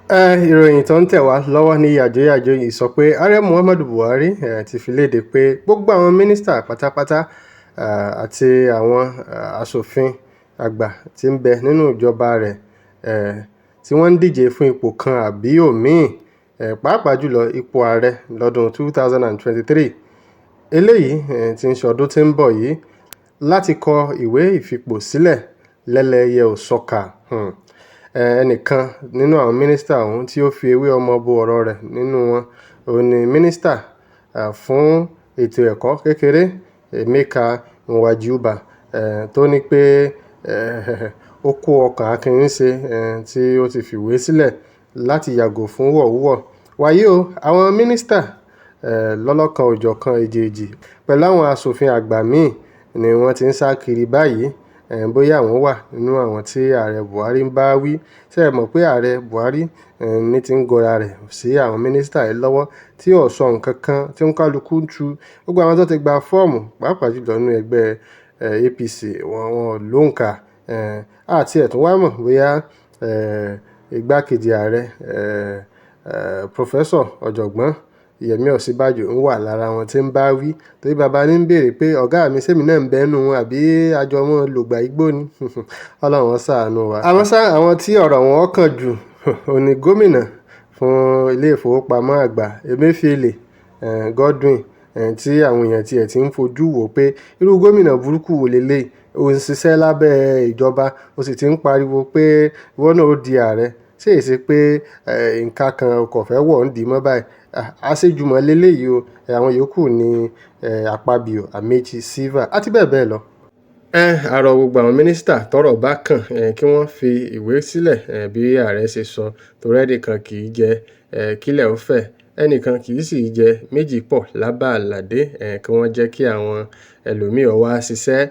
Ìròyìn tó ń tẹ̀ wá lọ́wọ́ ní yàjóyàjó yìí sọ pé Ààrẹ Muhammadu Buhari ti fi léde pé gbogbo àwọn mínísítà pátápátá àti àwọn aṣòfin àgbà tí ń bẹ nínú ìjọba rẹ̀ tí wọ́n ń díje fún ipò kan àbí òmíì, pàápàá jùlọ ipò ààrẹ lọ́dún 2023 eléyìí tí ń ṣe ọdún tí ń bọ̀ yìí, láti kọ ìwé ìfipò sílẹ̀ lẹ́lẹ́yẹ òsọkà. Ẹnìkan nínú àwọn mínísítà ọ̀hún tí ó fi ewé ọmọ bo ọ̀rọ̀ rẹ̀ nínú wọn òun ni mínísítà fún ètò ẹ̀kọ́ kékeré Emeka Nwajịuba, tó ní pé ó kó ọkàn akin ṣe tí ó ti fìwé sílẹ̀ láti yàgò fún wọ̀húwọ̀. Wàyí o, àwọn mínísítà lọ́lọ́kan òjọ̀kan èjèèjì pẹ̀lú àwọn aṣòfin àgbà míì ni wọ́n ti ń sá kiri báyìí, bóyá àwọn wà nínú àwọn tí ààrẹ Buhari ń bá wí. Ṣé ẹ mọ̀ pé ààrẹ Buhari ní ti ń gọra rẹ̀ sí àwọn mínísítà yìí lọ́wọ́ tí ò sọ nǹkan kan tí ń kálukú ń tu. Gbogbo àwọn tó ti gba fọ́ọ̀mù pàápàá jùlọ nínú ẹgbẹ́ APC wọn lóǹkà, àti ẹ̀tún wá mọ̀ bóyá igbákejì ààrẹ Professor ọ̀jọ̀gbọ́n Yẹmí Ọ̀ṣínbàjò ń wà lára wọn tí ń bá wí, torí bàbá ní ń béèrè pé ọ̀gá mi sẹ́mi náà ń bẹ́nu wọn àbí àjọ wọn lògbà igbó ni. Ọlọ́run ṣàánú wa. Àmọ́ ṣá, àwọn tí ọ̀rọ̀ wọn kàn jù òun ni gómìnà fún ilé ìfowópamọ́ àgbà Emefiele Godwin, tí àwọn èèyàn tiẹ̀ ti ń fojú wò pé irú gómìnà burúkú wo leléyìí, ó ń ṣiṣẹ́ lábẹ́ ìjọba, ó sì ti ń pariwo pé ìwọ náà ó di ààrẹ. Ṣé èsì pé nǹkan kan kò fẹ́ wọ̀ ń dì mọ́ báyìí? Àṣejùmọ̀ leléyìí o. Àwọn yòókù ní Akpabio, Amaechi, Silva àti bẹ́ẹ̀ bẹ́ẹ̀ lọ. Àrọ̀ gbogbo àwọn mínísítà tọ́rọ̀ bá kàn kí wọ́n fi ìwé sílẹ̀ bí ààrẹ ṣe sọ, torí ẹnìkan kì í jẹ kílẹ̀ ó fẹ̀, ẹnìkan kì í sì jẹ méjì pọ̀ lábà àlàdé. Kí wọ́n jẹ́ kí àwọn ẹlòmíì ó wá ṣiṣẹ́,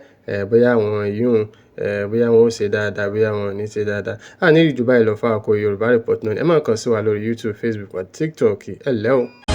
bóyá àwọn yìí bóyá wọn ó ṣe dáadáa, bóyá wọn ò ní ṣe dáadáa. A ní jù báyìí lọ fún àkókò Yorùbá Report náà. Ẹ máa kàn sí wa lórí YouTube, Facebook àti TikTok. Ẹ lẹ́ o.